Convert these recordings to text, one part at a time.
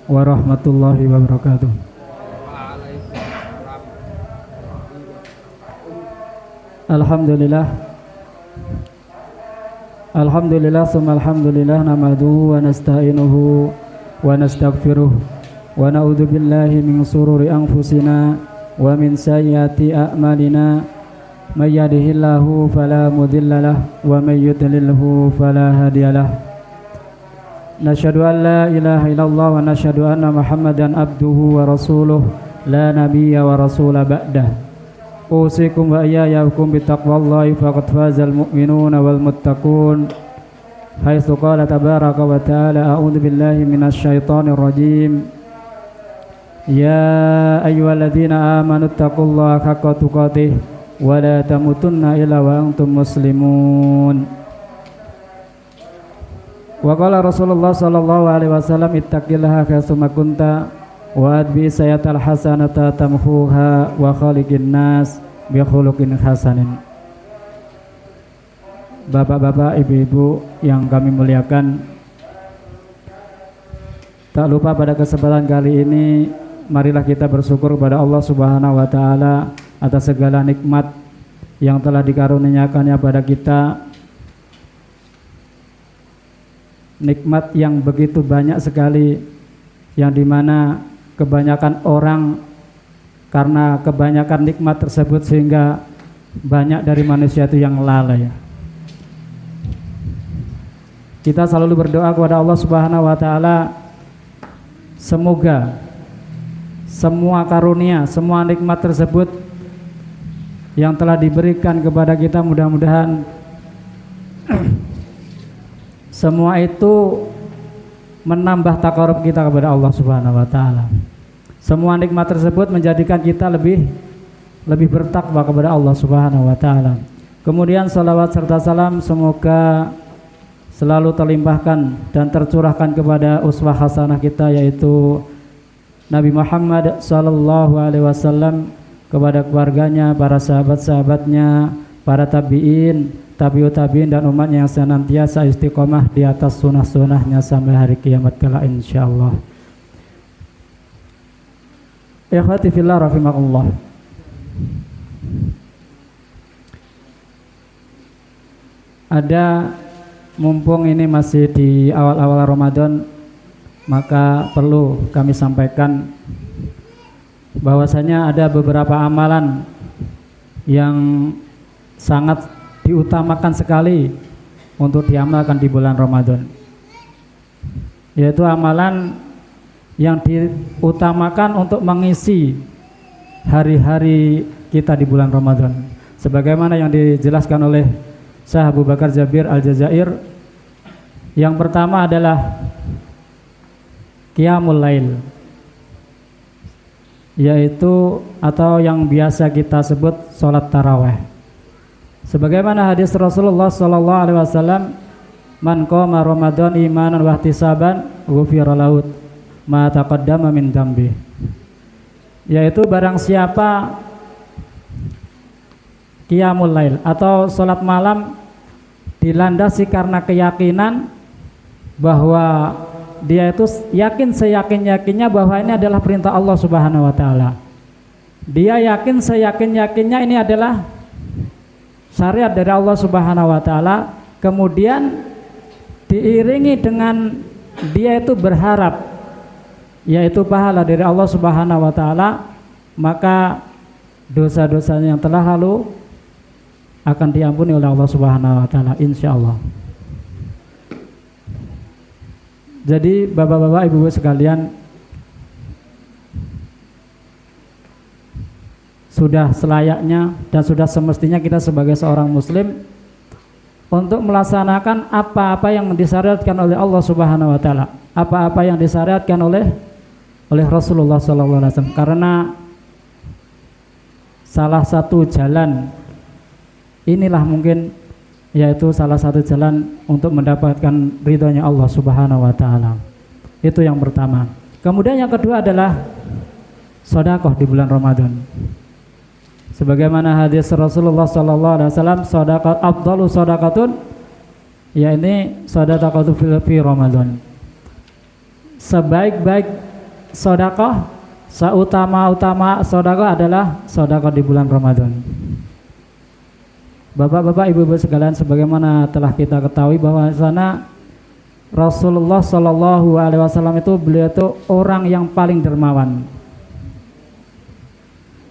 warahmatullahi wabarakatuh. Alhamdulillah. Alhamdulillah summa alhamdulillah namaduhu wa nasta'inuhu wa nastaghfiruh wa na'udzu billahi min sururi anfusina wa min sayyiati a'malina may yahdihillahu fala mudhillalah wa may yudlilhu fala hadiyalah. Nashhadu an la ilaha illallah wa nashhadu anna Muhammadan abduhu wa rasuluh la nabiyya wa rasula ba'dah. Usikum wa iyyakum bittaqwallahi faqad fazal mu'minuna wal muttaqun. Haitsu qala tabaraka wa ta'ala a'udzu billahi minasy syaithanir rajim. Ya ayyuhalladzina amanu taqullaha haqqa tuqatih wa la tamutunna illa wa antum muslimun. Wa qala Rasulullah sallallahu alaihi wasallam ittaqillaha haitsu ma kunta wa adbi sayatal hasanata tamhuha wa khaliqin nas bi khuluqin hasanin. Bapak-bapak, ibu-ibu yang kami muliakan, tak lupa pada kesempatan kali ini marilah kita bersyukur kepada Allah Subhanahu wa taala atas segala nikmat yang telah dikaruniakannya pada kita. Nikmat yang begitu banyak sekali, yang dimana kebanyakan orang karena kebanyakan nikmat tersebut sehingga banyak dari manusia itu yang lalai. Kita selalu berdoa kepada Allah Subhanahu wa taala, semoga semua karunia, semua nikmat tersebut yang telah diberikan kepada kita mudah-mudahan semua itu menambah takarub kita kepada Allah Subhanahu wa taala. Semua nikmat tersebut menjadikan kita lebih bertakwa kepada Allah Subhanahu wa taala. Kemudian salawat serta salam semoga selalu terlimpahkan dan tercurahkan kepada uswah hasanah kita, yaitu Nabi Muhammad sallallahu alaihi wasallam, kepada keluarganya, para sahabat-sahabatnya, para tabi'in, tabi'ut tabi'in dan umatnya yang senantiasa istiqomah di atas sunnah-sunnahnya sampai hari kiamat kelak insyaallah. Ikhwati fillah rahimakumullah. Mumpung ini masih di awal-awal Ramadan, maka perlu kami sampaikan bahwasanya ada beberapa amalan yang sangat diutamakan sekali untuk diamalkan di bulan Ramadan, yaitu amalan yang diutamakan untuk mengisi hari-hari kita di bulan Ramadan, sebagaimana yang dijelaskan oleh Syekh Abu Bakar Jabir Al-Jazair. Yang pertama adalah Qiyamul Lail, yaitu atau yang biasa kita sebut salat tarawih. Sebagaimana hadis Rasulullah sallallahu alaihi wasallam, man qama Ramadan imanan wa ihtisaban ghufira lahu ma taqaddama min dzambi. Yaitu barang siapa Qiyamul Lail atau salat malam dilandasi karena keyakinan bahwa dia itu yakin seyakin-yakinnya bahwa ini adalah perintah Allah Subhanahu wa taala. Dia yakin seyakin-yakinnya ini adalah syariat dari Allah Subhanahu wa taala, kemudian diiringi dengan dia itu berharap yaitu pahala dari Allah Subhanahu wa taala, maka dosa-dosanya yang telah lalu akan diampuni oleh Allah Subhanahu wa taala insyaallah. Jadi bapak-bapak, ibu-ibu sekalian, sudah selayaknya dan sudah semestinya kita sebagai seorang muslim untuk melaksanakan apa-apa yang disyariatkan oleh Allah Subhanahu wa taala, apa-apa yang disyariatkan oleh Rasulullah sallallahu alaihi wasallam, karena salah satu jalan inilah mungkin, yaitu salah satu jalan untuk mendapatkan ridhonya Allah Subhanahu wa taala. Itu yang pertama. Kemudian yang kedua adalah sedekah di bulan Ramadan. Sebagaimana hadis Rasulullah sallallahu alaihi wasallam, sedekah afdalu sedekatun, yakni sedekah fi Ramadan. Sebaik-baik sodakoh, seutama-utama sodakoh adalah sodakoh di bulan Ramadan. Bapak-bapak, ibu-ibu sekalian, sebagaimana telah kita ketahui bahwa sana Rasulullah Shallallahu Alaihi Wasallam itu beliau itu orang yang paling dermawan.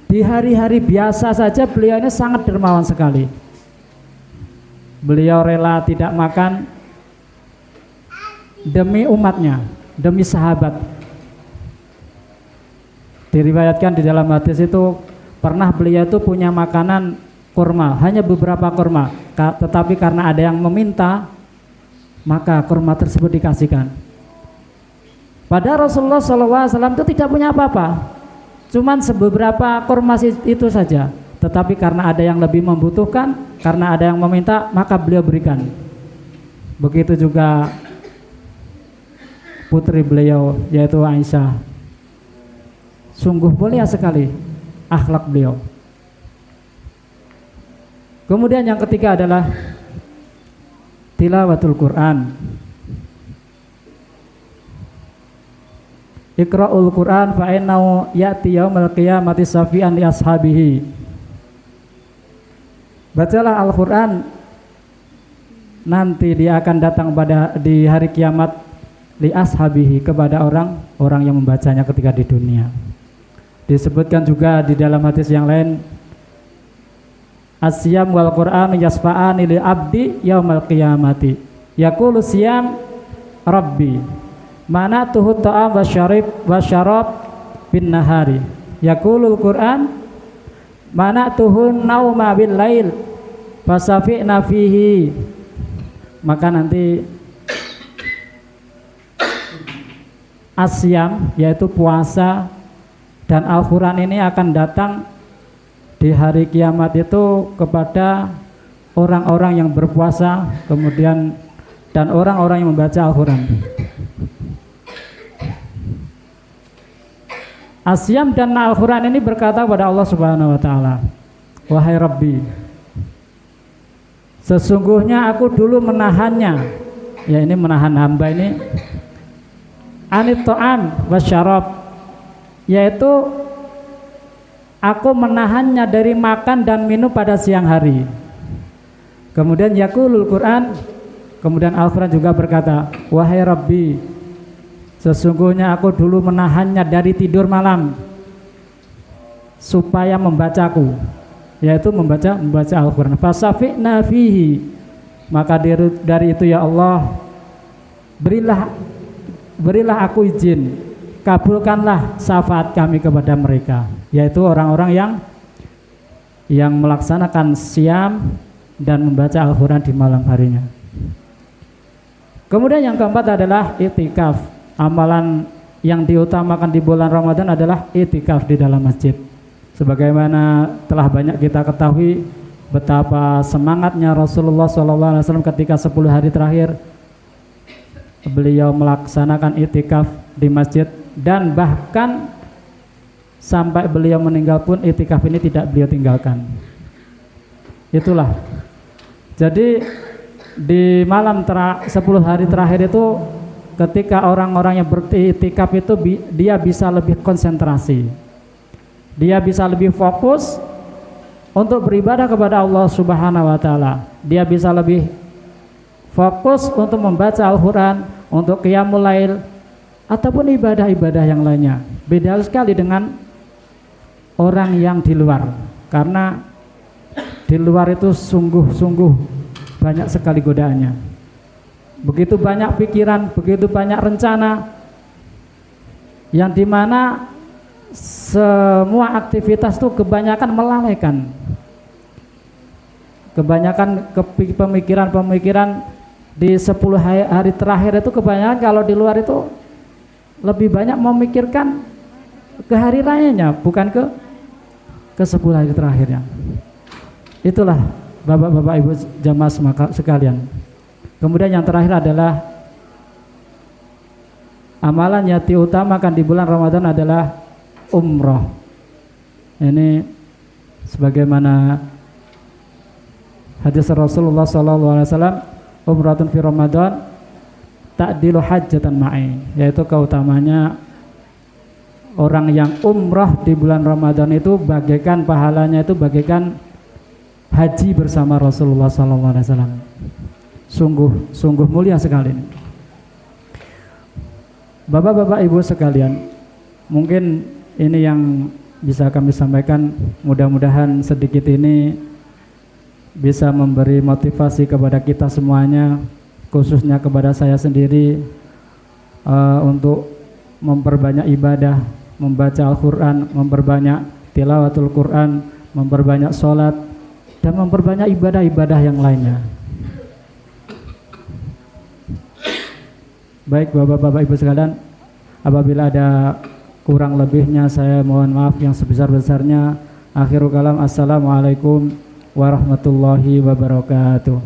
Di hari-hari biasa saja beliau ini sangat dermawan sekali. Beliau rela tidak makan demi umatnya, demi sahabat. Diriwayatkan di dalam hadis itu pernah beliau itu punya makanan kurma, hanya beberapa kurma, tetapi karena ada yang meminta, maka kurma tersebut dikasihkan. Padahal Rasulullah SAW itu tidak punya apa-apa, cuman beberapa kurma itu saja. Tetapi karena ada yang lebih membutuhkan, karena ada yang meminta, maka beliau berikan. Begitu juga putri beliau, yaitu Aisyah. Sungguh mulia sekali akhlak beliau. Kemudian yang ketiga adalah tilawatul Quran. Iqra'ul Quran fa innahu ya'ti yaumil qiyamati safian li ashabihi. Bacalah Al-Quran, nanti dia akan datang di hari kiamat li ashabihi, kepada orang yang membacanya ketika di dunia. Disebutkan juga di dalam hadis yang lain, As-siyam wal Qur'an yasfa'ani li abdi yaumal qiyamati. Yaqulu siyam rabbi manatuhu ta'am wa syarab bin nahari. Yaqulul Qur'an manatuhu nauma bil lail fasafi'na fihi. Maka nanti As-siyam, yaitu puasa, dan Al-Quran ini akan datang di hari kiamat itu kepada orang-orang yang berpuasa, kemudian dan orang-orang yang membaca Al-Quran. As-siyam dan Al-Quran ini berkata kepada Allah Subhanahu wa Ta'ala, wahai Rabbi, sesungguhnya aku dulu menahannya, ya ini menahan hamba ini, anit ta'am wasyarab, yaitu aku menahannya dari makan dan minum pada siang hari. Kemudian yaqulul Quran, kemudian Al-Quran juga berkata, wahai Rabbi, sesungguhnya aku dulu menahannya dari tidur malam supaya membacaku, yaitu membaca Al-Quran. Fasafi'na fihi, maka dari itu ya Allah, berilah aku izin, kabulkanlah syafaat kami kepada mereka, yaitu orang-orang yang melaksanakan siyam dan membaca Al-Quran di malam harinya. Kemudian yang keempat adalah i'tikaf. Amalan yang diutamakan di bulan Ramadan adalah i'tikaf di dalam masjid. Sebagaimana telah banyak kita ketahui betapa semangatnya Rasulullah SAW ketika 10 hari terakhir beliau melaksanakan i'tikaf di masjid, dan bahkan sampai beliau meninggal pun i'tikaf ini tidak beliau tinggalkan. Itulah. Jadi di malam 10 hari terakhir itu, ketika orang-orang yang beriktikaf itu dia bisa lebih konsentrasi, dia bisa lebih fokus untuk beribadah kepada Allah Subhanahu wa Ta'ala, dia bisa lebih fokus untuk membaca Al-Quran, untuk qiyamul lail ataupun ibadah-ibadah yang lainnya. Beda sekali dengan orang yang di luar, karena di luar itu sungguh-sungguh banyak sekali godaannya. Begitu banyak pikiran, begitu banyak rencana, yang dimana semua aktivitas itu kebanyakan melalaikan. Kebanyakan pemikiran-pemikiran di 10 hari terakhir itu kebanyakan, kalau di luar itu lebih banyak memikirkan ke hari rayanya, bukan ke 10 hari terakhirnya. Itulah bapak-bapak ibu jamaah sekalian. Kemudian yang terakhir adalah amalan yang diutamakan di bulan Ramadan adalah umroh. Ini sebagaimana hadis Rasulullah SAW, umratun fi Ramadan ta'dilu hajjatan ma'i, yaitu keutamanya orang yang umrah di bulan Ramadan itu bagaikan pahalanya itu bagaikan haji bersama Rasulullah SAW. Sungguh mulia sekali. Bapak-bapak ibu sekalian, mungkin ini yang bisa kami sampaikan. Mudah-mudahan sedikit ini bisa memberi motivasi kepada kita semuanya, khususnya kepada saya sendiri, untuk memperbanyak ibadah, membaca Al-Quran, memperbanyak tilawatul Quran, memperbanyak sholat, dan memperbanyak ibadah-ibadah yang lainnya. Baik bapak-bapak ibu sekalian, apabila ada kurang lebihnya saya mohon maaf yang sebesar-besarnya. Akhirul kalam, assalamualaikum warahmatullahi wabarakatuh.